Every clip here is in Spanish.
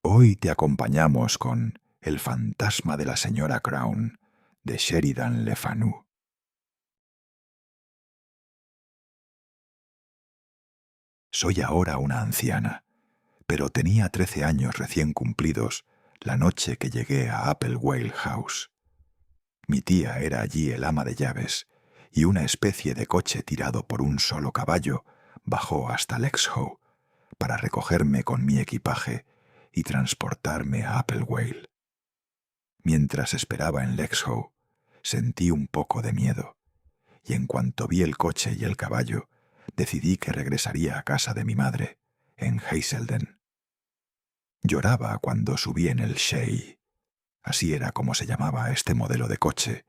Hoy te acompañamos con El fantasma de la señora Crown, de Sheridan Le Fanu. Soy ahora una anciana, pero tenía 13 años recién cumplidos la noche que llegué a Applewhale House. Mi tía era allí el ama de llaves, y una especie de coche tirado por un solo caballo bajó hasta Lexhow para recogerme con mi equipaje y transportarme a Applewhale. Mientras esperaba en Lexhow, sentí un poco de miedo, y en cuanto vi el coche y el caballo, decidí que regresaría a casa de mi madre, en Hazelden. Lloraba cuando subí en el Shay, así era como se llamaba este modelo de coche,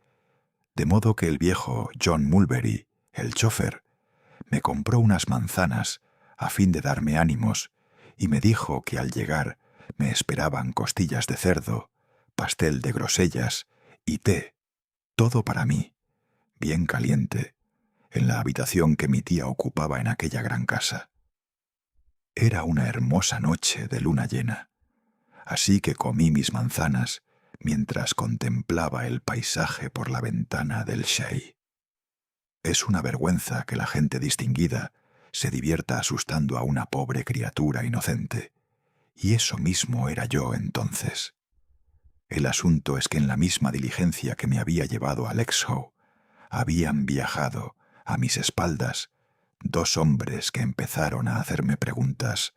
de modo que el viejo John Mulberry, el chofer, me compró unas manzanas a fin de darme ánimos y me dijo que al llegar me esperaban costillas de cerdo, pastel de grosellas y té, todo para mí, bien caliente, en la habitación que mi tía ocupaba en aquella gran casa. Era una hermosa noche de luna llena, así que comí mis manzanas mientras contemplaba el paisaje por la ventana del Shay. Es una vergüenza que la gente distinguida se divierta asustando a una pobre criatura inocente, y eso mismo era yo entonces. El asunto es que en la misma diligencia que me había llevado a Lexhow, habían viajado, a mis espaldas, dos hombres que empezaron a hacerme preguntas.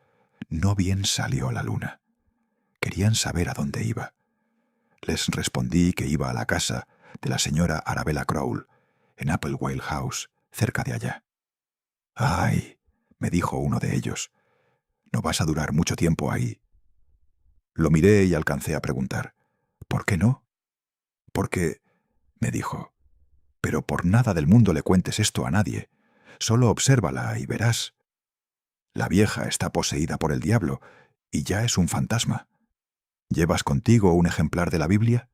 No bien salió la luna. Querían saber a dónde iba. Les respondí que iba a la casa de la señora Arabella Crowle, en Applewhale House, cerca de allá. «¡Ay!», me dijo uno de ellos, «no vas a durar mucho tiempo ahí». Lo miré y alcancé a preguntar, «¿Por qué no?». «Porque», me dijo, «pero por nada del mundo le cuentes esto a nadie. Solo obsérvala y verás. La vieja está poseída por el diablo y ya es un fantasma. ¿Llevas contigo un ejemplar de la Biblia?».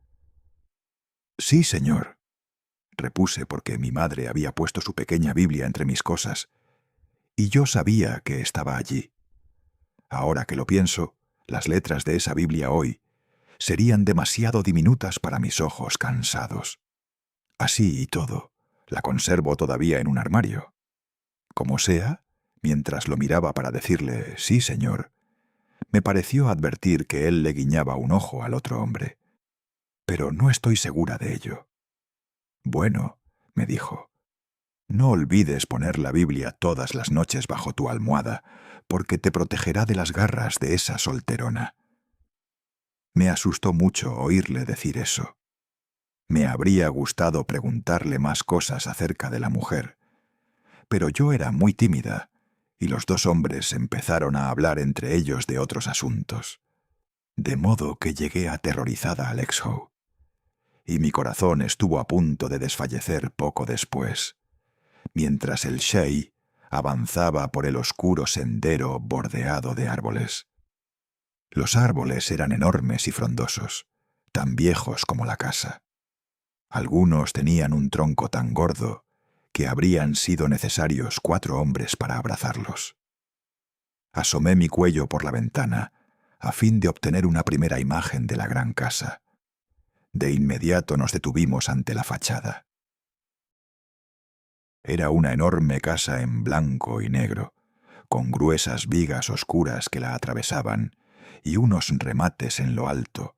«Sí, señor», repuse porque mi madre había puesto su pequeña Biblia entre mis cosas, y yo sabía que estaba allí. Ahora que lo pienso, las letras de esa Biblia hoy serían demasiado diminutas para mis ojos cansados. Así y todo, la conservo todavía en un armario. Como sea, mientras lo miraba para decirle «sí, señor», me pareció advertir que él le guiñaba un ojo al otro hombre. Pero no estoy segura de ello. «Bueno», me dijo, «no olvides poner la Biblia todas las noches bajo tu almohada, porque te protegerá de las garras de esa solterona». Me asustó mucho oírle decir eso. Me habría gustado preguntarle más cosas acerca de la mujer, pero yo era muy tímida, y los dos hombres empezaron a hablar entre ellos de otros asuntos, de modo que llegué aterrorizada a Lexhow, y mi corazón estuvo a punto de desfallecer poco después, mientras el Shay avanzaba por el oscuro sendero bordeado de árboles. Los árboles eran enormes y frondosos, tan viejos como la casa. Algunos tenían un tronco tan gordo que habrían sido necesarios 4 hombres para abrazarlos. Asomé mi cuello por la ventana a fin de obtener una primera imagen de la gran casa. De inmediato nos detuvimos ante la fachada. Era una enorme casa en blanco y negro, con gruesas vigas oscuras que la atravesaban y unos remates en lo alto,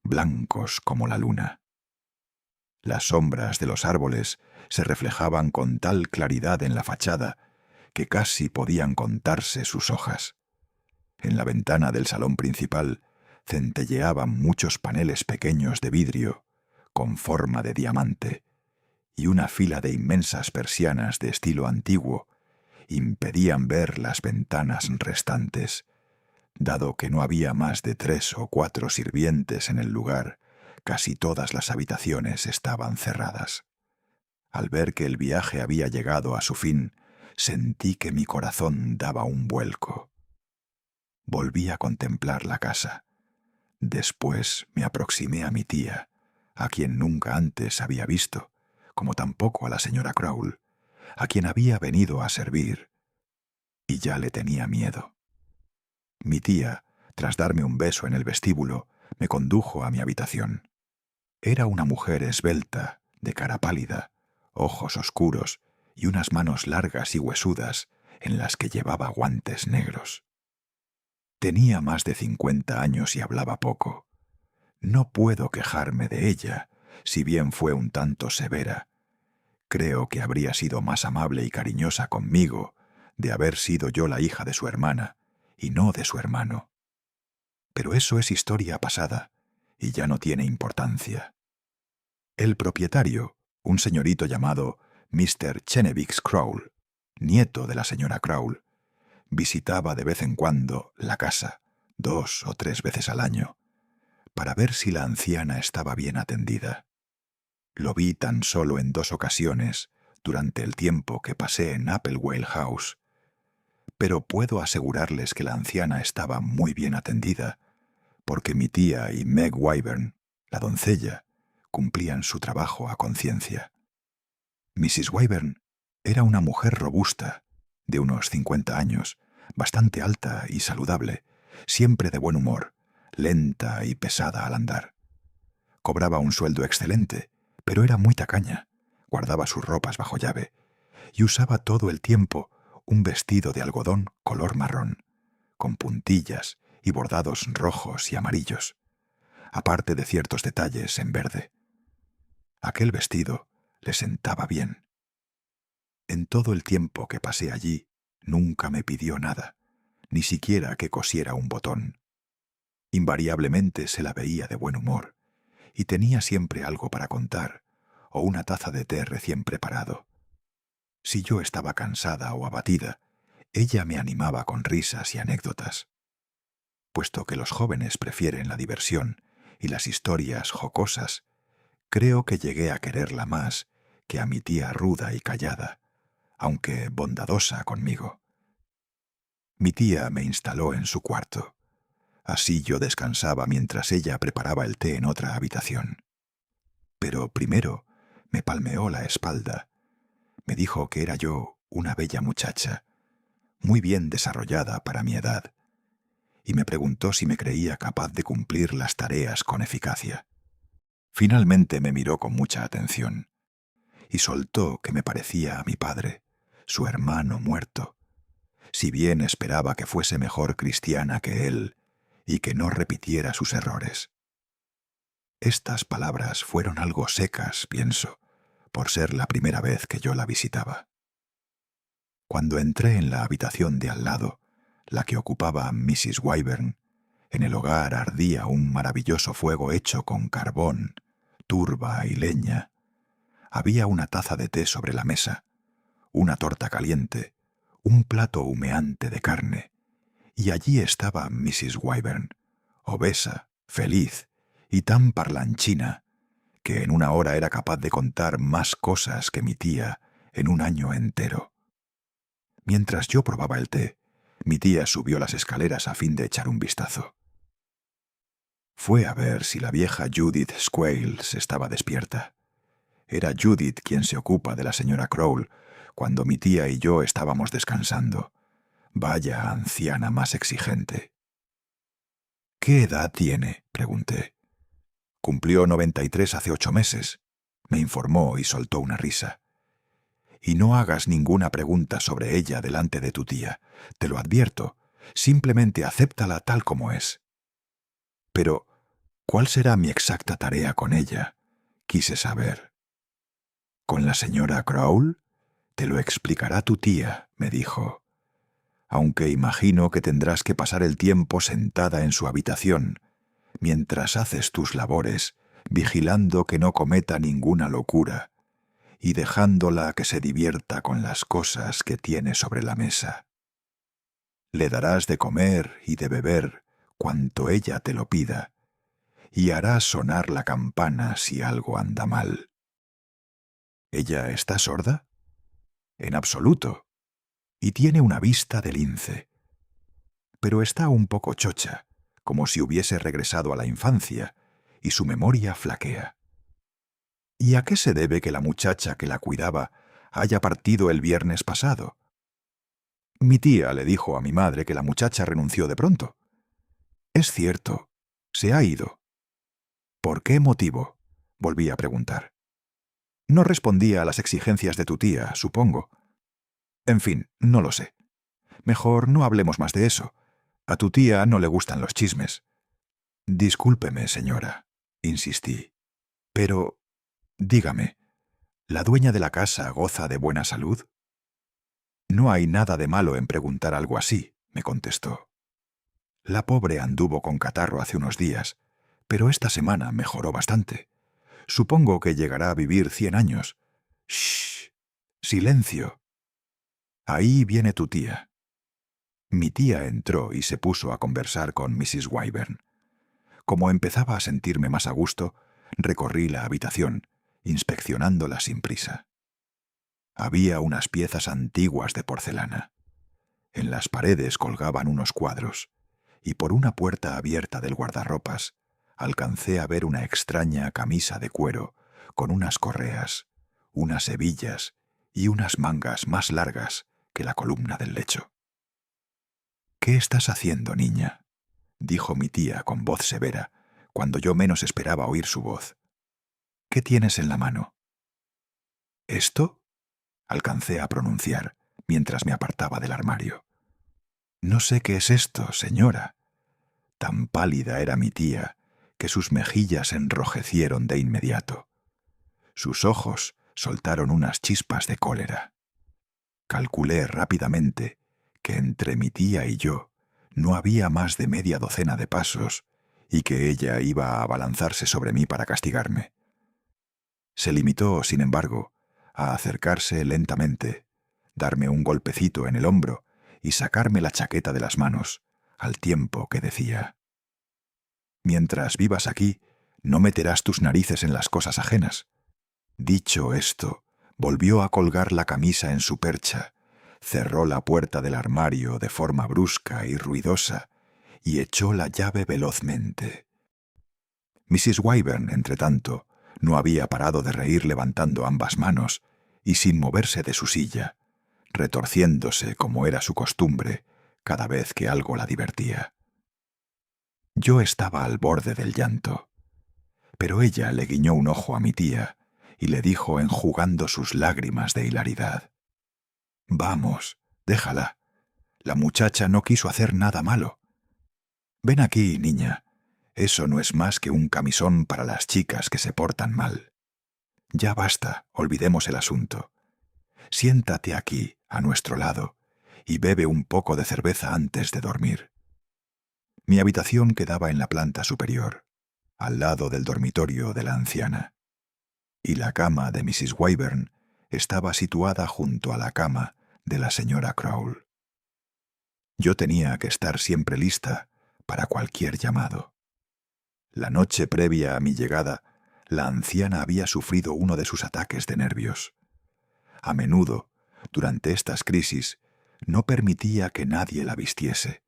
blancos como la luna. Las sombras de los árboles se reflejaban con tal claridad en la fachada que casi podían contarse sus hojas. En la ventana del salón principal centelleaban muchos paneles pequeños de vidrio, con forma de diamante, y una fila de inmensas persianas de estilo antiguo impedían ver las ventanas restantes, dado que no había más de 3 o 4 sirvientes en el lugar. Casi todas las habitaciones estaban cerradas. Al ver que el viaje había llegado a su fin, sentí que mi corazón daba un vuelco. Volví a contemplar la casa. Después me aproximé a mi tía, a quien nunca antes había visto, como tampoco a la señora Crowle, a quien había venido a servir, y ya le tenía miedo. Mi tía Tras darme un beso en el vestíbulo, me condujo a mi habitación. Era una mujer esbelta, de cara pálida, ojos oscuros y unas manos largas y huesudas en las que llevaba guantes negros. Tenía más de 50 años y hablaba poco. No puedo quejarme de ella, si bien fue un tanto severa. Creo que habría sido más amable y cariñosa conmigo de haber sido yo la hija de su hermana y no de su hermano. Pero eso es historia pasada y ya no tiene importancia. El propietario, un señorito llamado Mr. Chenevix Crowl, nieto de la señora Crowl, visitaba de vez en cuando la casa, 2 o 3 veces al año, para ver si la anciana estaba bien atendida. Lo vi tan solo en 2 ocasiones durante el tiempo que pasé en Applewhale House, pero puedo asegurarles que la anciana estaba muy bien atendida, porque mi tía y Meg Wyvern, la doncella, cumplían su trabajo a conciencia. Mrs. Wyvern era una mujer robusta, de unos 50 años, bastante alta y saludable, siempre de buen humor, lenta y pesada al andar. Cobraba un sueldo excelente, pero era muy tacaña, guardaba sus ropas bajo llave y usaba todo el tiempo un vestido de algodón color marrón, con puntillas y bordados rojos y amarillos, aparte de ciertos detalles en verde. Aquel vestido le sentaba bien. En todo el tiempo que pasé allí, nunca me pidió nada, ni siquiera que cosiera un botón. Invariablemente se la veía de buen humor, y tenía siempre algo para contar, o una taza de té recién preparado. Si yo estaba cansada o abatida, ella me animaba con risas y anécdotas. Puesto que los jóvenes prefieren la diversión y las historias jocosas, creo que llegué a quererla más que a mi tía ruda y callada, aunque bondadosa conmigo. Mi tía me instaló en su cuarto. Así yo descansaba mientras ella preparaba el té en otra habitación. Pero primero me palmeó la espalda. Me dijo que era yo una bella muchacha, muy bien desarrollada para mi edad, y me preguntó si me creía capaz de cumplir las tareas con eficacia. Finalmente me miró con mucha atención y soltó que me parecía a mi padre, su hermano muerto, si bien esperaba que fuese mejor cristiana que él y que no repitiera sus errores. Estas palabras fueron algo secas, pienso, por ser la primera vez que yo la visitaba. Cuando entré en la habitación de al lado, la que ocupaba Mrs. Wyvern, en el hogar ardía un maravilloso fuego hecho con carbón, turba y leña. Había una taza de té sobre la mesa, una torta caliente, un plato humeante de carne, y allí estaba Mrs. Wyvern, obesa, feliz y tan parlanchina que en una hora era capaz de contar más cosas que mi tía en un año entero. Mientras yo probaba el té, mi tía subió las escaleras a fin de echar un vistazo. Fue a ver si la vieja Judith Squales estaba despierta. Era Judith quien se ocupa de la señora Crowl cuando mi tía y yo estábamos descansando. Vaya anciana más exigente. ¿Qué edad tiene?, pregunté. Cumplió 93 hace 8 meses, me informó y soltó una risa. Y no hagas ninguna pregunta sobre ella delante de tu tía, te lo advierto, simplemente acéptala tal como es. Pero, ¿cuál será mi exacta tarea con ella?, quise saber. ¿Con la señora Crowl? Te lo explicará tu tía, me dijo. Aunque imagino que tendrás que pasar el tiempo sentada en su habitación, mientras haces tus labores, vigilando que no cometa ninguna locura y dejándola que se divierta con las cosas que tiene sobre la mesa. Le darás de comer y de beber cuanto ella te lo pida, y harás sonar la campana si algo anda mal. ¿Ella está sorda? En absoluto. Y tiene una vista de lince. Pero está un poco chocha, como si hubiese regresado a la infancia, y su memoria flaquea. ¿Y a qué se debe que la muchacha que la cuidaba haya partido el viernes pasado? Mi tía le dijo a mi madre que la muchacha renunció de pronto. Es cierto, se ha ido. ¿Por qué motivo? Volví a preguntar. No respondía a las exigencias de tu tía, supongo. En fin, no lo sé. Mejor no hablemos más de eso. A tu tía no le gustan los chismes. Discúlpeme, señora, insistí. Pero, dígame, ¿la dueña de la casa goza de buena salud? No hay nada de malo en preguntar algo así, me contestó. La pobre anduvo con catarro hace unos días, pero esta semana mejoró bastante. Supongo que llegará a vivir 100 años. ¡Shh! ¡Silencio! Ahí viene tu tía. Mi tía entró y se puso a conversar con Mrs. Wyvern. Como empezaba a sentirme más a gusto, recorrí la habitación, inspeccionándola sin prisa. Había unas piezas antiguas de porcelana. En las paredes colgaban unos cuadros, y por una puerta abierta del guardarropas alcancé a ver una extraña camisa de cuero con unas correas, unas hebillas y unas mangas más largas que la columna del lecho. «¿Qué estás haciendo, niña?», dijo mi tía con voz severa, cuando yo menos esperaba oír su voz. «¿Qué tienes en la mano?». «¿Esto?», alcancé a pronunciar mientras me apartaba del armario. «No sé qué es esto, señora». Tan pálida era mi tía que sus mejillas enrojecieron de inmediato. Sus ojos soltaron unas chispas de cólera. Calculé rápidamente que entre mi tía y yo no había más de media docena de pasos y que ella iba a abalanzarse sobre mí para castigarme. Se limitó, sin embargo, a acercarse lentamente, darme un golpecito en el hombro y sacarme la chaqueta de las manos, al tiempo que decía: «Mientras vivas aquí, no meterás tus narices en las cosas ajenas». Dicho esto, volvió a colgar la camisa en su percha, cerró la puerta del armario de forma brusca y ruidosa y echó la llave velozmente. Mrs. Wyvern, entretanto, no había parado de reír levantando ambas manos y sin moverse de su silla, retorciéndose como era su costumbre cada vez que algo la divertía. Yo estaba al borde del llanto, pero ella le guiñó un ojo a mi tía y le dijo enjugando sus lágrimas de hilaridad: «Vamos, déjala. La muchacha no quiso hacer nada malo. Ven aquí, niña. Eso no es más que un camisón para las chicas que se portan mal. Ya basta, olvidemos el asunto. Siéntate aquí, a nuestro lado, y bebe un poco de cerveza antes de dormir». Mi habitación quedaba en la planta superior, al lado del dormitorio de la anciana, y la cama de Mrs. Wyvern estaba situada junto a la cama de la señora Crowle. Yo tenía que estar siempre lista para cualquier llamado. La noche previa a mi llegada, la anciana había sufrido uno de sus ataques de nervios. A menudo, durante estas crisis, no permitía que nadie la vistiese.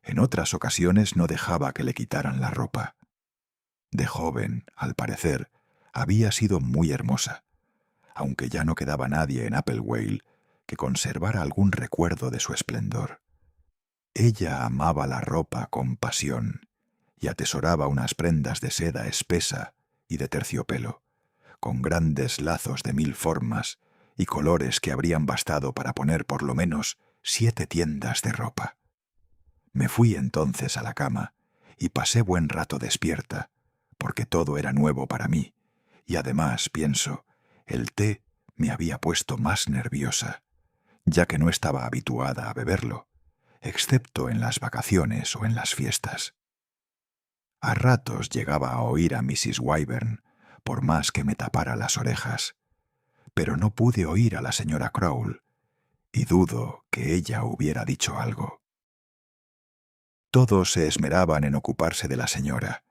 En otras ocasiones no dejaba que le quitaran la ropa. De joven, al parecer, había sido muy hermosa, aunque ya no quedaba nadie en Applewhale que conservara algún recuerdo de su esplendor. Ella amaba la ropa con pasión y atesoraba unas prendas de seda espesa y de terciopelo, con grandes lazos de 1000 formas y colores que habrían bastado para poner por lo menos 7 tiendas de ropa. Me fui entonces a la cama y pasé buen rato despierta, porque todo era nuevo para mí, y además, pienso, el té me había puesto más nerviosa, ya que no estaba habituada a beberlo, excepto en las vacaciones o en las fiestas. A ratos llegaba a oír a Mrs. Wyvern, por más que me tapara las orejas, pero no pude oír a la señora Crowle, y dudo que ella hubiera dicho algo. Todos se esmeraban en ocuparse de la señora.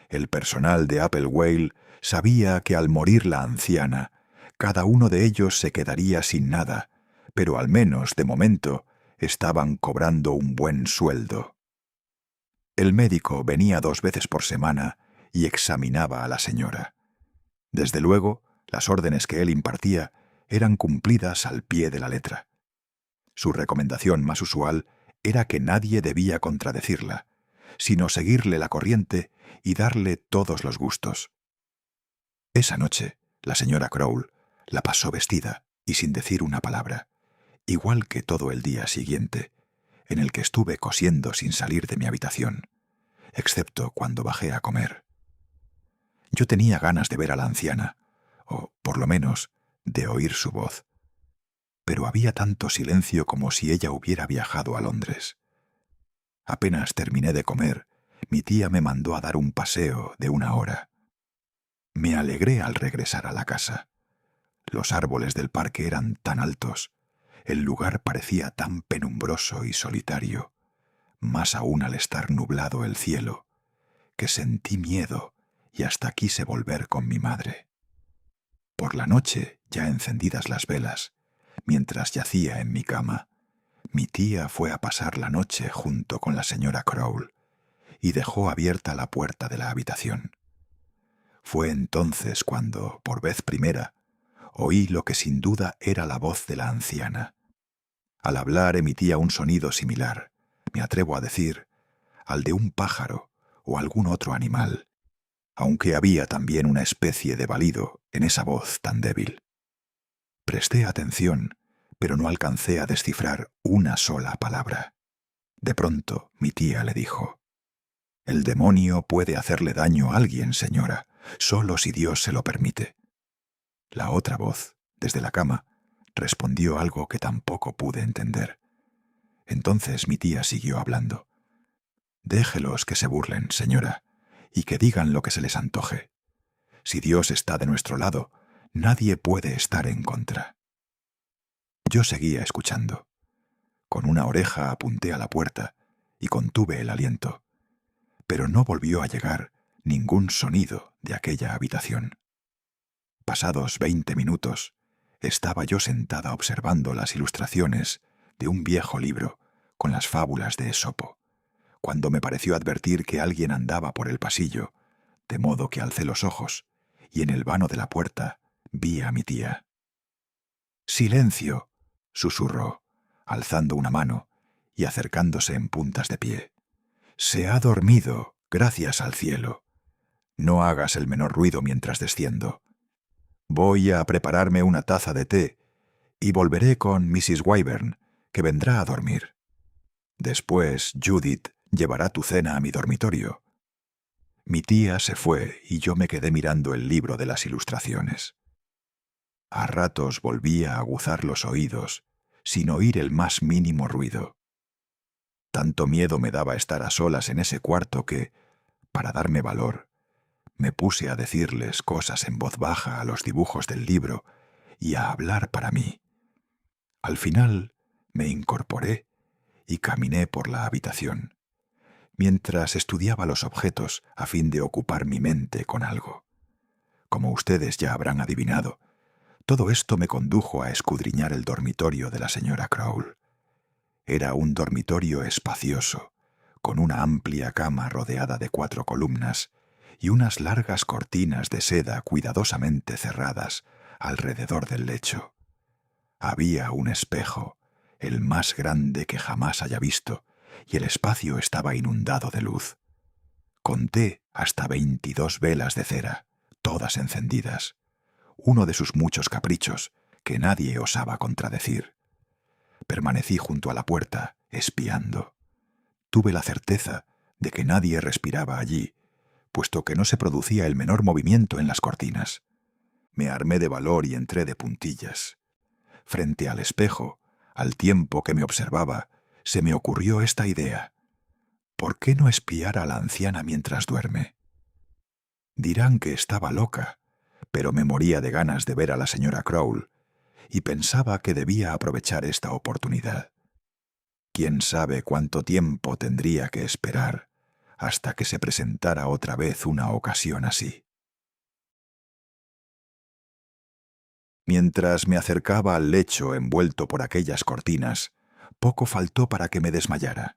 El personal de Applewhale sabía que al morir la anciana, cada uno de ellos se quedaría sin nada, pero al menos, de momento, estaban cobrando un buen sueldo. El médico venía 2 veces por semana y examinaba a la señora. Desde luego, las órdenes que él impartía eran cumplidas al pie de la letra. Su recomendación más usual era que nadie debía contradecirla, sino seguirle la corriente y darle todos los gustos. Esa noche, la señora Crowl la pasó vestida y sin decir una palabra, igual que todo el día siguiente, en el que estuve cosiendo sin salir de mi habitación, excepto cuando bajé a comer. Yo tenía ganas de ver a la anciana, o, por lo menos, de oír su voz. Pero había tanto silencio como si ella hubiera viajado a Londres. Apenas terminé de comer, mi tía me mandó a dar un paseo de 1 hora. Me alegré al regresar a la casa. Los árboles del parque eran tan altos, el lugar parecía tan penumbroso y solitario, más aún al estar nublado el cielo, que sentí miedo y hasta quise volver con mi madre. Por la noche, ya encendidas las velas, mientras yacía en mi cama, mi tía fue a pasar la noche junto con la señora Crowl y dejó abierta la puerta de la habitación. Fue entonces cuando, por vez primera, oí lo que sin duda era la voz de la anciana. Al hablar emitía un sonido similar, me atrevo a decir, al de un pájaro o algún otro animal, aunque había también una especie de balido en esa voz tan débil. Presté atención, pero no alcancé a descifrar una sola palabra. De pronto mi tía le dijo: «El demonio puede hacerle daño a alguien, señora, solo si Dios se lo permite». La otra voz, desde la cama, respondió algo que tampoco pude entender. Entonces mi tía siguió hablando. «Déjelos que se burlen, señora, y que digan lo que se les antoje. Si Dios está de nuestro lado, nadie puede estar en contra». Yo seguía escuchando. Con una oreja apunté a la puerta y contuve el aliento, pero no volvió a llegar ningún sonido de aquella habitación. Pasados 20 minutos, estaba yo sentada observando las ilustraciones de un viejo libro con las fábulas de Esopo, cuando me pareció advertir que alguien andaba por el pasillo, de modo que alcé los ojos y en el vano de la puerta vi a mi tía. «¡Silencio!», susurró, alzando una mano y acercándose en puntas de pie. «Se ha dormido, gracias al cielo. No hagas el menor ruido mientras desciendo. Voy a prepararme una taza de té y volveré con Mrs. Wyvern, que vendrá a dormir. Después Judith llevará tu cena a mi dormitorio». Mi tía se fue y yo me quedé mirando el libro de las ilustraciones. A ratos volvía a aguzar los oídos, sin oír el más mínimo ruido. Tanto miedo me daba estar a solas en ese cuarto que, para darme valor, me puse a decirles cosas en voz baja a los dibujos del libro y a hablar para mí. Al final me incorporé y caminé por la habitación, mientras estudiaba los objetos a fin de ocupar mi mente con algo. Como ustedes ya habrán adivinado, todo esto me condujo a escudriñar el dormitorio de la señora Crowl. Era un dormitorio espacioso, con una amplia cama rodeada de 4 columnas y unas largas cortinas de seda cuidadosamente cerradas alrededor del lecho. Había un espejo, el más grande que jamás haya visto, y el espacio estaba inundado de luz. Conté hasta 22 velas de cera, todas encendidas, uno de sus muchos caprichos que nadie osaba contradecir. Permanecí junto a la puerta, espiando. Tuve la certeza de que nadie respiraba allí, puesto que no se producía el menor movimiento en las cortinas. Me armé de valor y entré de puntillas. Frente al espejo, al tiempo que me observaba, se me ocurrió esta idea: ¿por qué no espiar a la anciana mientras duerme? Dirán que estaba loca, pero me moría de ganas de ver a la señora Crowl, y pensaba que debía aprovechar esta oportunidad. ¿Quién sabe cuánto tiempo tendría que esperar hasta que se presentara otra vez una ocasión así? Mientras me acercaba al lecho envuelto por aquellas cortinas, poco faltó para que me desmayara.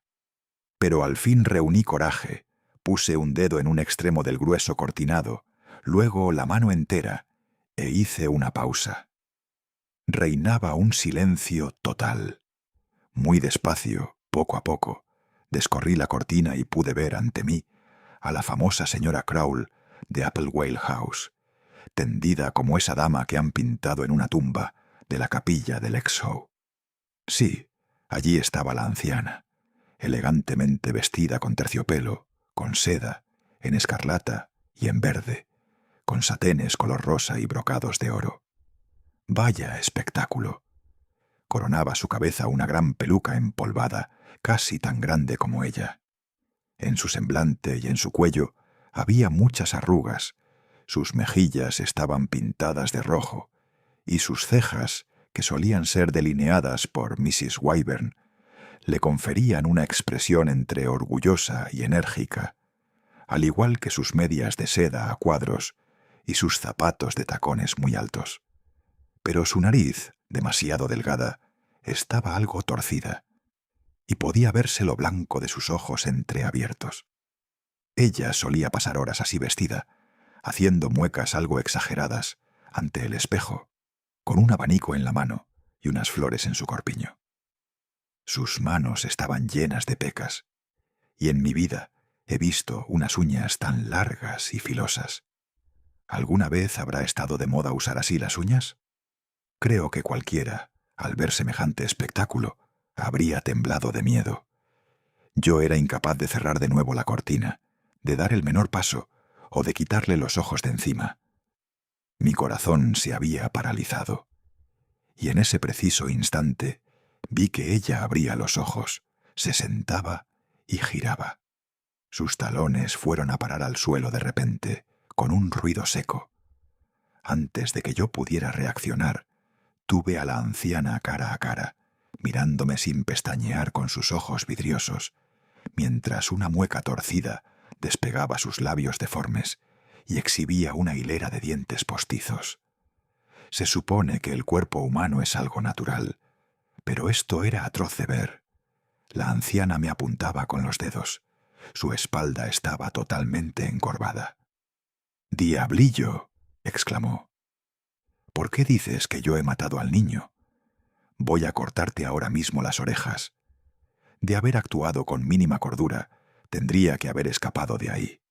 Pero al fin reuní coraje, puse un dedo en un extremo del grueso cortinado, luego la mano entera, e hice una pausa. Reinaba un silencio total. Muy despacio, poco a poco, Descorrí la cortina y pude ver ante mí a la famosa señora Crowl de Applewhale House, tendida como esa dama que han pintado en una tumba de la capilla del Exhowe. Sí, allí estaba la anciana, elegantemente vestida con terciopelo, con seda, en escarlata y en verde, con satenes color rosa y brocados de oro. Vaya espectáculo. Coronaba su cabeza una gran peluca empolvada, casi tan grande como ella. En su semblante y en su cuello había muchas arrugas, sus mejillas estaban pintadas de rojo, y sus cejas, que solían ser delineadas por Mrs. Wyvern, le conferían una expresión entre orgullosa y enérgica, al igual que sus medias de seda a cuadros y sus zapatos de tacones muy altos. Pero su nariz, demasiado delgada, estaba algo torcida, y podía verse lo blanco de sus ojos entreabiertos. Ella solía pasar horas así vestida, haciendo muecas algo exageradas ante el espejo, con un abanico en la mano y unas flores en su corpiño. Sus manos estaban llenas de pecas, y en mi vida he visto unas uñas tan largas y filosas. ¿Alguna vez habrá estado de moda usar así las uñas? Creo que cualquiera, al ver semejante espectáculo, habría temblado de miedo. Yo era incapaz de cerrar de nuevo la cortina, de dar el menor paso o de quitarle los ojos de encima. Mi corazón se había paralizado, y en ese preciso instante vi que ella abría los ojos, se sentaba y giraba. Sus talones fueron a parar al suelo de repente, con un ruido seco. Antes de que yo pudiera reaccionar, tuve a la anciana cara a cara, mirándome sin pestañear con sus ojos vidriosos, mientras una mueca torcida despegaba sus labios deformes y exhibía una hilera de dientes postizos. Se supone que el cuerpo humano es algo natural, pero esto era atroz de ver. La anciana me apuntaba con los dedos. Su espalda estaba totalmente encorvada. «¡Diablillo!», exclamó. «¿Por qué dices que yo he matado al niño? Voy a cortarte ahora mismo las orejas. De haber actuado con mínima cordura, tendría que haber escapado de ahí».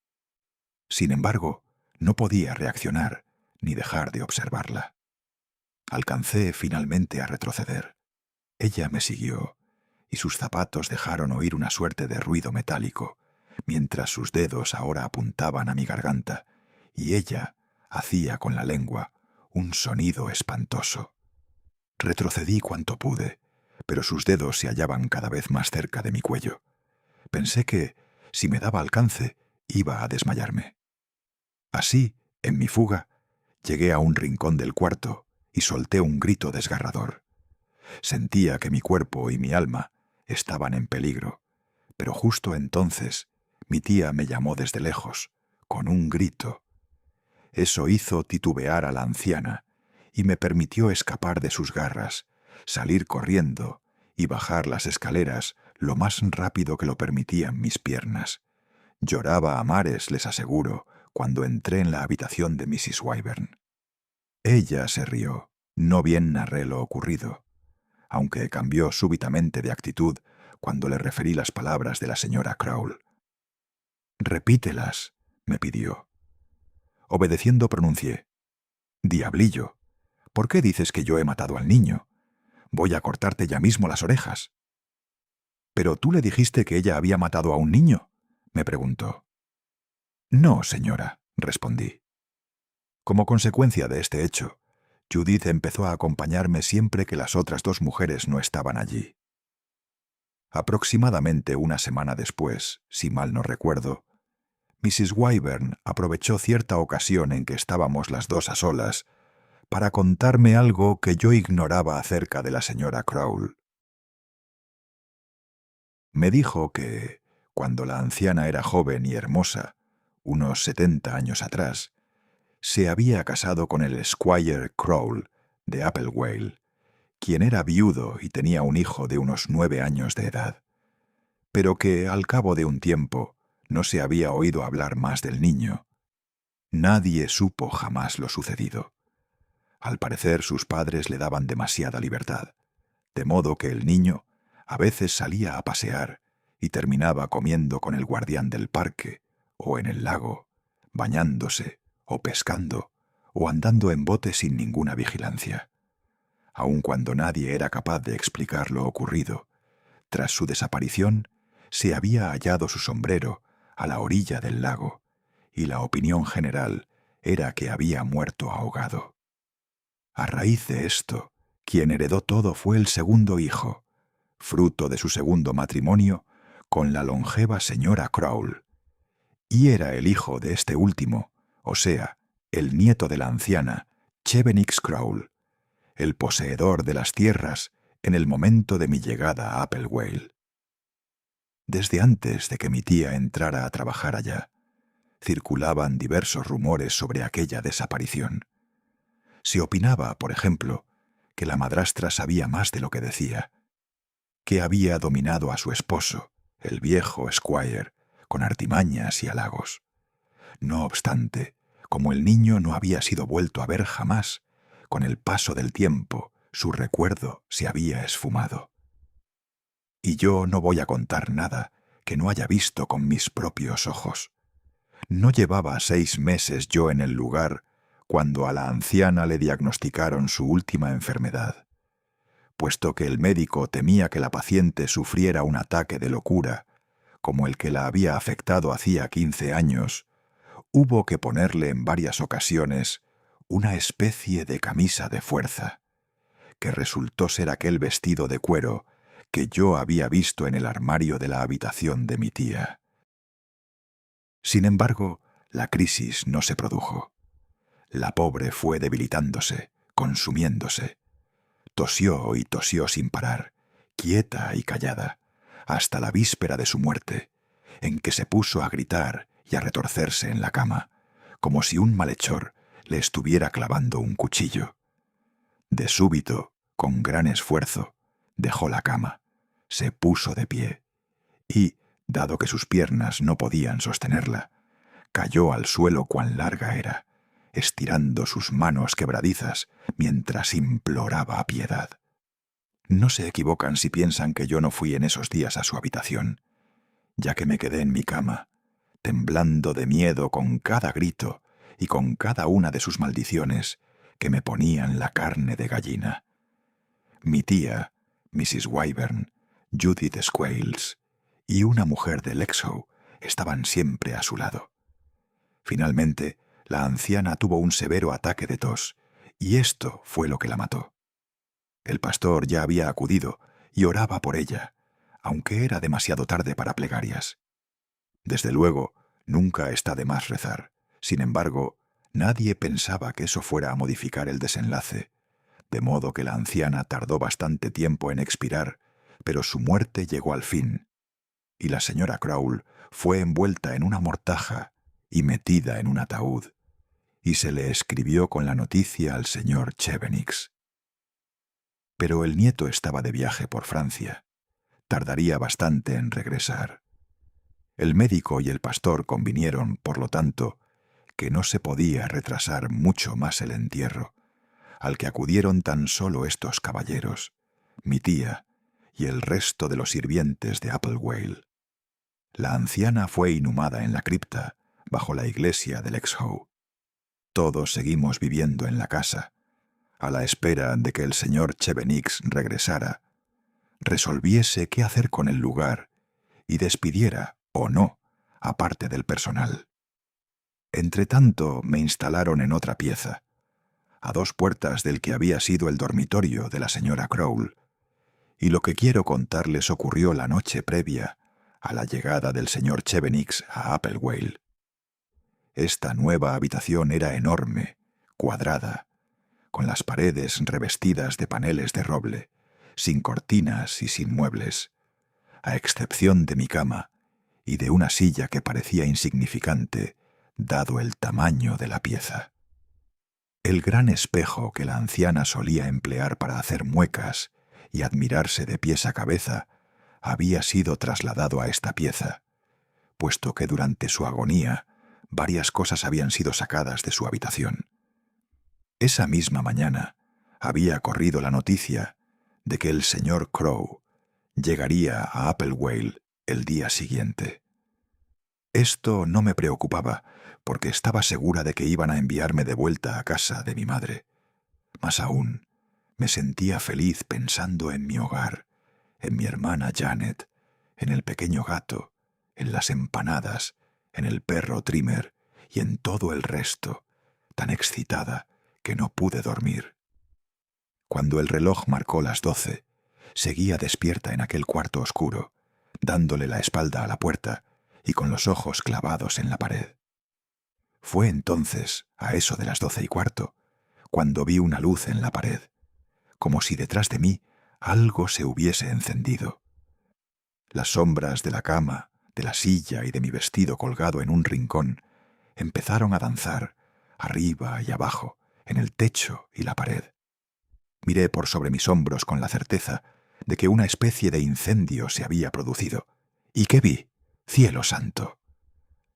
Sin embargo, no podía reaccionar ni dejar de observarla. Alcancé finalmente a retroceder. Ella me siguió, y sus zapatos dejaron oír una suerte de ruido metálico, mientras sus dedos ahora apuntaban a mi garganta, y ella hacía con la lengua un sonido espantoso. Retrocedí cuanto pude, pero sus dedos se hallaban cada vez más cerca de mi cuello. Pensé que, si me daba alcance, iba a desmayarme. Así, en mi fuga, llegué a un rincón del cuarto y solté un grito desgarrador. Sentía que mi cuerpo y mi alma estaban en peligro, pero justo entonces mi tía me llamó desde lejos, con un grito. Eso hizo titubear a la anciana y me permitió escapar de sus garras, salir corriendo y bajar las escaleras lo más rápido que lo permitían mis piernas. Lloraba a mares, les aseguro, cuando entré en la habitación de Mrs. Wyvern. Ella se rió. No bien narré lo ocurrido, aunque cambió súbitamente de actitud cuando le referí las palabras de la señora Crowl. «Repítelas», me pidió. Obedeciendo pronuncié: «Diablillo, ¿por qué dices que yo he matado al niño? Voy a cortarte ya mismo las orejas». «¿Pero tú le dijiste que ella había matado a un niño?», me preguntó. «No, señora», respondí. Como consecuencia de este hecho, Judith empezó a acompañarme siempre que las otras dos mujeres no estaban allí. Aproximadamente una semana después, si mal no recuerdo, Mrs. Wyvern aprovechó cierta ocasión en que estábamos las dos a solas para contarme algo que yo ignoraba acerca de la señora Crowl. Me dijo que, cuando la anciana era joven y hermosa, unos 70 años atrás, se había casado con el Squire Crowl de Applewhale, quien era viudo y tenía un hijo de unos 9 años de edad, pero que, al cabo de un tiempo, no se había oído hablar más del niño. Nadie supo jamás lo sucedido. Al parecer sus padres le daban demasiada libertad, de modo que el niño a veces salía a pasear y terminaba comiendo con el guardián del parque, o en el lago, bañándose, o pescando, o andando en bote sin ninguna vigilancia. Aun cuando nadie era capaz de explicar lo ocurrido, tras su desaparición se había hallado su sombrero a la orilla del lago, y la opinión general era que había muerto ahogado. A raíz de esto, quien heredó todo fue el segundo hijo, fruto de su segundo matrimonio con la longeva señora Crowl, y era el hijo de este último, o sea, el nieto de la anciana, Chevenix Crowl, el poseedor de las tierras en el momento de mi llegada a Applewhale. Desde antes de que mi tía entrara a trabajar allá, circulaban diversos rumores sobre aquella desaparición. Se opinaba, por ejemplo, que la madrastra sabía más de lo que decía, que había dominado a su esposo, el viejo Squire, con artimañas y halagos. No obstante, como el niño no había sido vuelto a ver jamás, con el paso del tiempo su recuerdo se había esfumado. Y yo no voy a contar nada que no haya visto con mis propios ojos. No llevaba 6 meses yo en el lugar cuando a la anciana le diagnosticaron su última enfermedad. Puesto que el médico temía que la paciente sufriera un ataque de locura, como el que la había afectado hacía 15 años, hubo que ponerle en varias ocasiones una especie de camisa de fuerza, que resultó ser aquel vestido de cuero que yo había visto en el armario de la habitación de mi tía. Sin embargo, la crisis no se produjo. La pobre fue debilitándose, consumiéndose. Tosió y tosió sin parar, quieta y callada, hasta la víspera de su muerte, en que se puso a gritar y a retorcerse en la cama, como si un malhechor le estuviera clavando un cuchillo. De súbito, con gran esfuerzo, dejó la cama, se puso de pie, y, dado que sus piernas no podían sostenerla, cayó al suelo cuán larga era, estirando sus manos quebradizas mientras imploraba piedad. No se equivocan si piensan que yo no fui en esos días a su habitación, ya que me quedé en mi cama, temblando de miedo con cada grito y con cada una de sus maldiciones que me ponían la carne de gallina. Mi tía, Mrs. Wyvern, Judith Squales y una mujer de Lexow estaban siempre a su lado. Finalmente, la anciana tuvo un severo ataque de tos, y esto fue lo que la mató. El pastor ya había acudido y oraba por ella, aunque era demasiado tarde para plegarias. Desde luego, nunca está de más rezar. Sin embargo, nadie pensaba que eso fuera a modificar el desenlace, de modo que la anciana tardó bastante tiempo en expirar, pero su muerte llegó al fin, y la señora Crowl fue envuelta en una mortaja y metida en un ataúd, y se le escribió con la noticia al señor Chevenix. Pero el nieto estaba de viaje por Francia. Tardaría bastante en regresar. El médico y el pastor convinieron, por lo tanto, que no se podía retrasar mucho más el entierro, al que acudieron tan solo estos caballeros, mi tía y el resto de los sirvientes de Applewhale. La anciana fue inhumada en la cripta, bajo la iglesia de Lexow. Todos seguimos viviendo en la casa, a la espera de que el señor Chevenix regresara, resolviese qué hacer con el lugar y despidiera, o no, a parte del personal. Entretanto me instalaron en otra pieza, a 2 puertas del que había sido el dormitorio de la señora Crowl, y lo que quiero contarles ocurrió la noche previa a la llegada del señor Chevenix a Applewhale. Esta nueva habitación era enorme, cuadrada, con las paredes revestidas de paneles de roble, sin cortinas y sin muebles, a excepción de mi cama y de una silla que parecía insignificante, dado el tamaño de la pieza. El gran espejo que la anciana solía emplear para hacer muecas y admirarse de pies a cabeza había sido trasladado a esta pieza, puesto que durante su agonía varias cosas habían sido sacadas de su habitación. Esa misma mañana había corrido la noticia de que el señor Crow llegaría a Applewhale el día siguiente. Esto no me preocupaba, porque estaba segura de que iban a enviarme de vuelta a casa de mi madre. Más aún, me sentía feliz pensando en mi hogar, en mi hermana Janet, en el pequeño gato, en las empanadas, en el perro Trimmer y en todo el resto, tan excitada que no pude dormir. Cuando el reloj marcó las 12, seguía despierta en aquel cuarto oscuro, dándole la espalda a la puerta y con los ojos clavados en la pared. Fue entonces, a eso de las 12:15, cuando vi una luz en la pared, como si detrás de mí algo se hubiese encendido. Las sombras de la cama, de la silla y de mi vestido colgado en un rincón empezaron a danzar, arriba y abajo, en el techo y la pared. Miré por sobre mis hombros con la certeza de que una especie de incendio se había producido. ¿Y qué vi? ¡Cielo santo!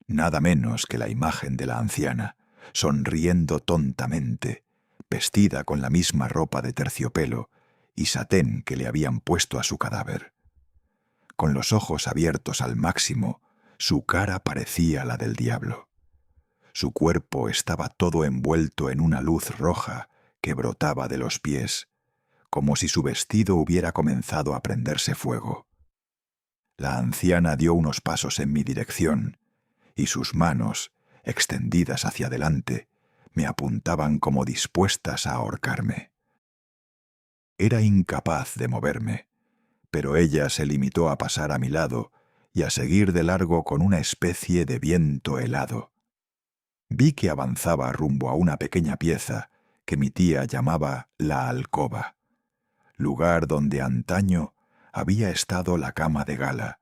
Nada menos que la imagen de la anciana, sonriendo tontamente, vestida con la misma ropa de terciopelo y satén que le habían puesto a su cadáver. Con los ojos abiertos al máximo, su cara parecía la del diablo. Su cuerpo estaba todo envuelto en una luz roja que brotaba de los pies, como si su vestido hubiera comenzado a prenderse fuego. La anciana dio unos pasos en mi dirección, y sus manos, extendidas hacia adelante, me apuntaban como dispuestas a ahorcarme. Era incapaz de moverme, pero ella se limitó a pasar a mi lado y a seguir de largo con una especie de viento helado. Vi que avanzaba rumbo a una pequeña pieza que mi tía llamaba la alcoba, lugar donde antaño había estado la cama de gala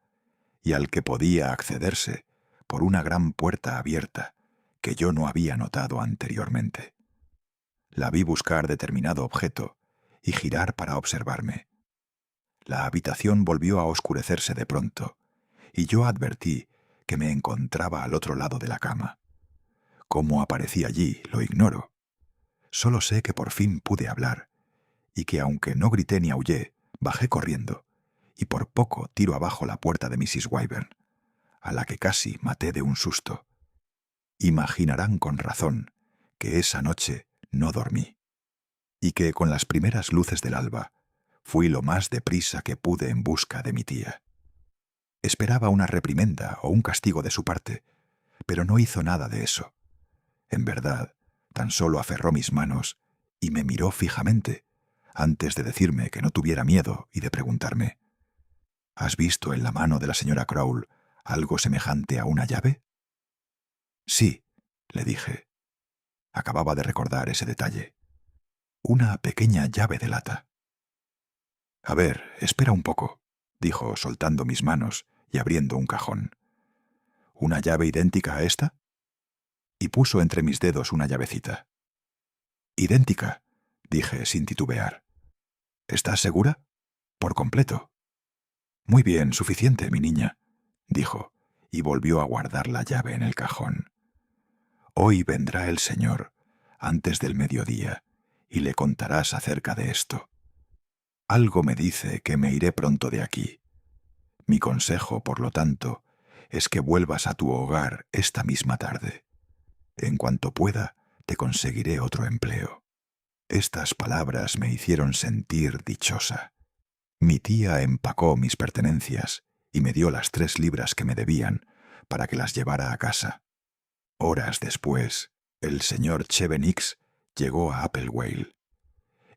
y al que podía accederse por una gran puerta abierta que yo no había notado anteriormente. La vi buscar determinado objeto y girar para observarme. La habitación volvió a oscurecerse de pronto, y yo advertí que me encontraba al otro lado de la cama. Cómo aparecí allí, lo ignoro. Solo sé que por fin pude hablar, y que aunque no grité ni aullé, bajé corriendo, y por poco tiro abajo la puerta de Mrs. Wyvern, a la que casi maté de un susto. Imaginarán con razón que esa noche no dormí, y que con las primeras luces del alba fui lo más deprisa que pude en busca de mi tía. Esperaba una reprimenda o un castigo de su parte, pero no hizo nada de eso. En verdad, tan solo aferró mis manos y me miró fijamente, antes de decirme que no tuviera miedo y de preguntarme: ¿has visto en la mano de la señora Crowle algo semejante a una llave? Sí, le dije. Acababa de recordar ese detalle. Una pequeña llave de lata. A ver, espera un poco, dijo soltando mis manos y abriendo un cajón. ¿Una llave idéntica a esta? Y puso entre mis dedos una llavecita. Idéntica, dije sin titubear. ¿Estás segura? Por completo. Muy bien, suficiente, mi niña, dijo, y volvió a guardar la llave en el cajón. Hoy vendrá el Señor, antes del mediodía, y le contarás acerca de esto. Algo me dice que me iré pronto de aquí. Mi consejo, por lo tanto, es que vuelvas a tu hogar esta misma tarde. En cuanto pueda, te conseguiré otro empleo. Estas palabras me hicieron sentir dichosa. Mi tía empacó mis pertenencias y me dio las 3 libras que me debían para que las llevara a casa. Horas después, el señor Chevenix llegó a Applewhale.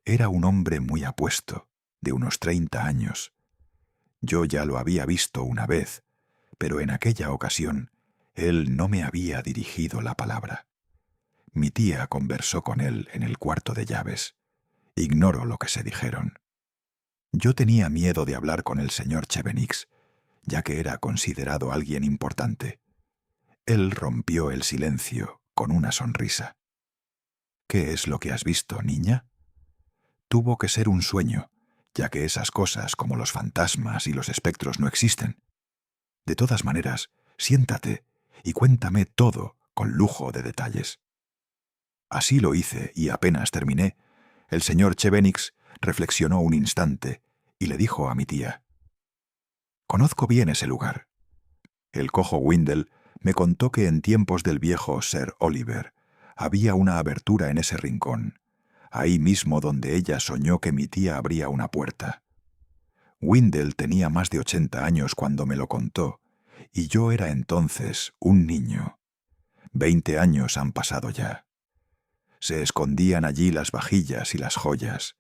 Era un hombre muy apuesto, de unos 30 años. Yo ya lo había visto una vez, pero en aquella ocasión él no me había dirigido la palabra. Mi tía conversó con él en el cuarto de llaves. Ignoro lo que se dijeron. Yo tenía miedo de hablar con el señor Chevenix, ya que era considerado alguien importante. Él rompió el silencio con una sonrisa. ¿Qué es lo que has visto, niña? Tuvo que ser un sueño, ya que esas cosas como los fantasmas y los espectros no existen. De todas maneras, siéntate y cuéntame todo con lujo de detalles. Así lo hice y apenas terminé, el señor Chevenix reflexionó un instante y le dijo a mi tía: Conozco bien ese lugar. El cojo Windle me contó que en tiempos del viejo Sir Oliver había una abertura en ese rincón, ahí mismo donde ella soñó que mi tía abría una puerta. Windle tenía más de 80 años cuando me lo contó, y yo era entonces un niño. 20 años han pasado ya. Se escondían allí las vajillas y las joyas,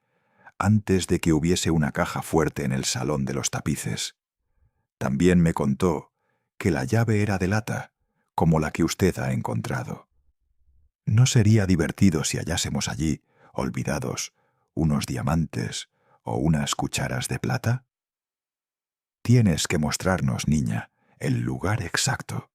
antes de que hubiese una caja fuerte en el salón de los tapices. También me contó que la llave era de lata, como la que usted ha encontrado. ¿No sería divertido si hallásemos allí, olvidados, unos diamantes o unas cucharas de plata? Tienes que mostrarnos, niña, el lugar exacto.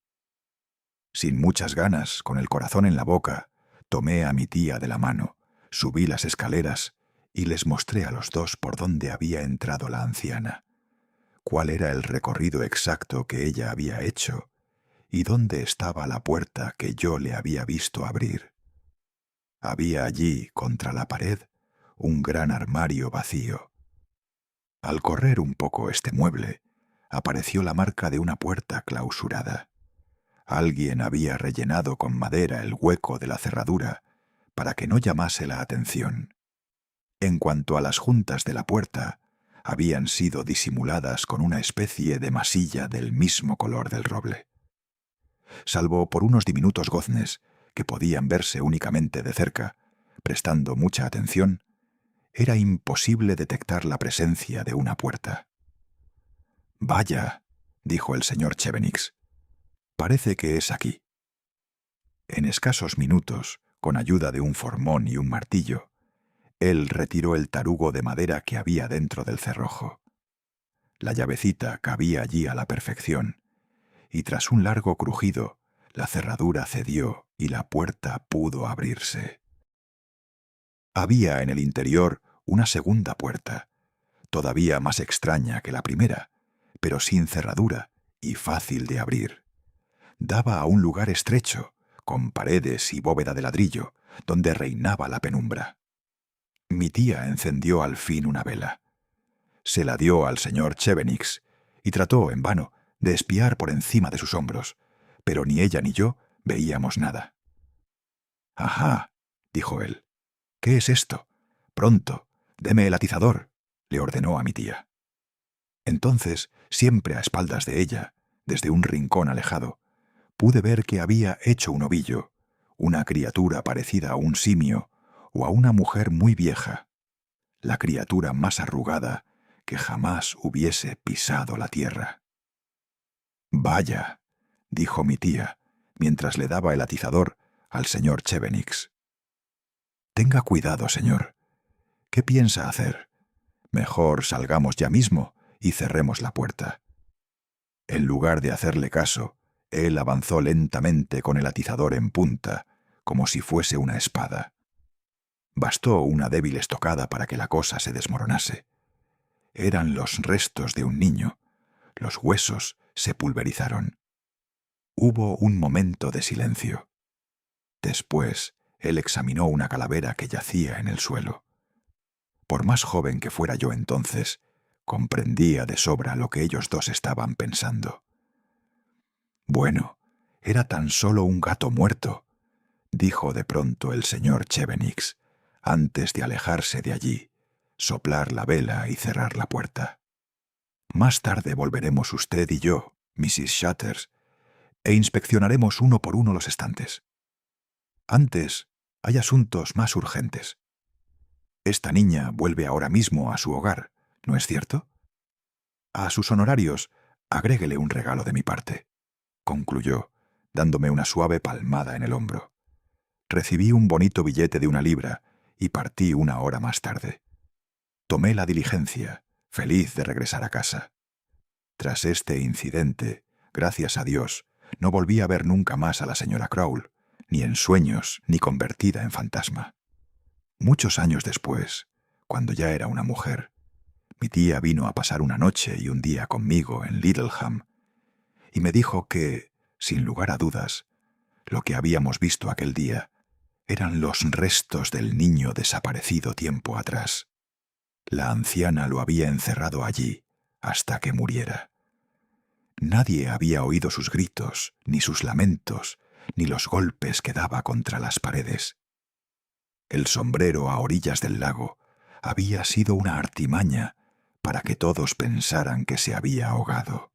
Sin muchas ganas, con el corazón en la boca, tomé a mi tía de la mano, subí las escaleras y les mostré a los dos por dónde había entrado la anciana, cuál era el recorrido exacto que ella había hecho y dónde estaba la puerta que yo le había visto abrir. Había allí, contra la pared, un gran armario vacío. Al correr un poco este mueble, apareció la marca de una puerta clausurada. Alguien había rellenado con madera el hueco de la cerradura para que no llamase la atención. En cuanto a las juntas de la puerta, habían sido disimuladas con una especie de masilla del mismo color del roble. Salvo por unos diminutos goznes que podían verse únicamente de cerca, prestando mucha atención, era imposible detectar la presencia de una puerta. «Vaya», dijo el señor Chevenix, «parece que es aquí». En escasos minutos, con ayuda de un formón y un martillo, él retiró el tarugo de madera que había dentro del cerrojo. La llavecita cabía allí a la perfección, y tras un largo crujido, la cerradura cedió y la puerta pudo abrirse. Había en el interior una segunda puerta, todavía más extraña que la primera, pero sin cerradura y fácil de abrir. Daba a un lugar estrecho, con paredes y bóveda de ladrillo, donde reinaba la penumbra. Mi tía encendió al fin una vela. Se la dio al señor Chevenix y trató, en vano, de espiar por encima de sus hombros, pero ni ella ni yo veíamos nada. «Ajá», dijo él. «¿Qué es esto? Pronto, deme el atizador», le ordenó a mi tía. Entonces, siempre a espaldas de ella, desde un rincón alejado, pude ver que había hecho un ovillo, una criatura parecida a un simio o a una mujer muy vieja, la criatura más arrugada que jamás hubiese pisado la tierra. «Vaya», dijo mi tía, mientras le daba el atizador al señor Chevenix. «Tenga cuidado, señor. ¿Qué piensa hacer? Mejor salgamos ya mismo y cerremos la puerta». En lugar de hacerle caso, él avanzó lentamente con el atizador en punta, como si fuese una espada. Bastó una débil estocada para que la cosa se desmoronase. Eran los restos de un niño. Los huesos se pulverizaron. Hubo un momento de silencio. Después, él examinó una calavera que yacía en el suelo. Por más joven que fuera yo entonces, comprendía de sobra lo que ellos dos estaban pensando. «Bueno, era tan solo un gato muerto», dijo de pronto el señor Chevenix, antes de alejarse de allí, soplar la vela y cerrar la puerta. «Más tarde volveremos usted y yo, Mrs. Shatters, e inspeccionaremos uno por uno los estantes. Antes, hay asuntos más urgentes. Esta niña vuelve ahora mismo a su hogar, ¿no es cierto? A sus honorarios, agréguele un regalo de mi parte», concluyó, dándome una suave palmada en el hombro. Recibí un bonito billete de 1 libra y partí 1 hora más tarde. Tomé la diligencia, feliz de regresar a casa. Tras este incidente, gracias a Dios, no volví a ver nunca más a la señora Crowl, ni en sueños ni convertida en fantasma. Muchos años después, cuando ya era una mujer, mi tía vino a pasar una noche y un día conmigo en Littlehampton y me dijo que, sin lugar a dudas, lo que habíamos visto aquel día eran los restos del niño desaparecido tiempo atrás. La anciana lo había encerrado allí hasta que muriera. Nadie había oído sus gritos, ni sus lamentos, ni los golpes que daba contra las paredes. El sombrero a orillas del lago había sido una artimaña para que todos pensaran que se había ahogado.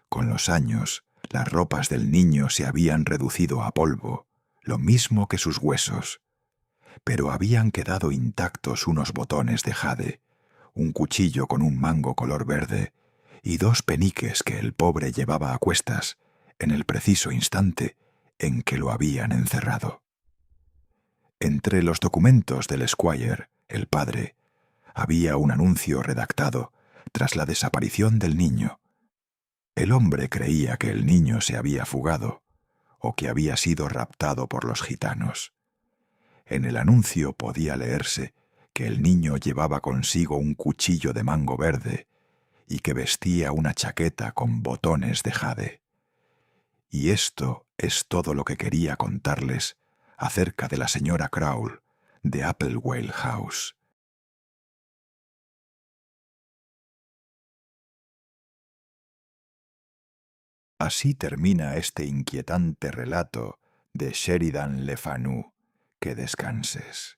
Con los años, las ropas del niño se habían reducido a polvo, lo mismo que sus huesos, pero habían quedado intactos unos botones de jade, un cuchillo con un mango color verde y 2 peniques que el pobre llevaba a cuestas en el preciso instante en que lo habían encerrado. Entre los documentos del Squire, el padre, había un anuncio redactado tras la desaparición del niño. El hombre creía que el niño se había fugado o que había sido raptado por los gitanos. En el anuncio podía leerse que el niño llevaba consigo un cuchillo de mango verde y que vestía una chaqueta con botones de jade. Y esto es todo lo que quería contarles acerca de la señora Crowl de Applewhale House. Así termina este inquietante relato de Sheridan Le Fanu. Que descanses.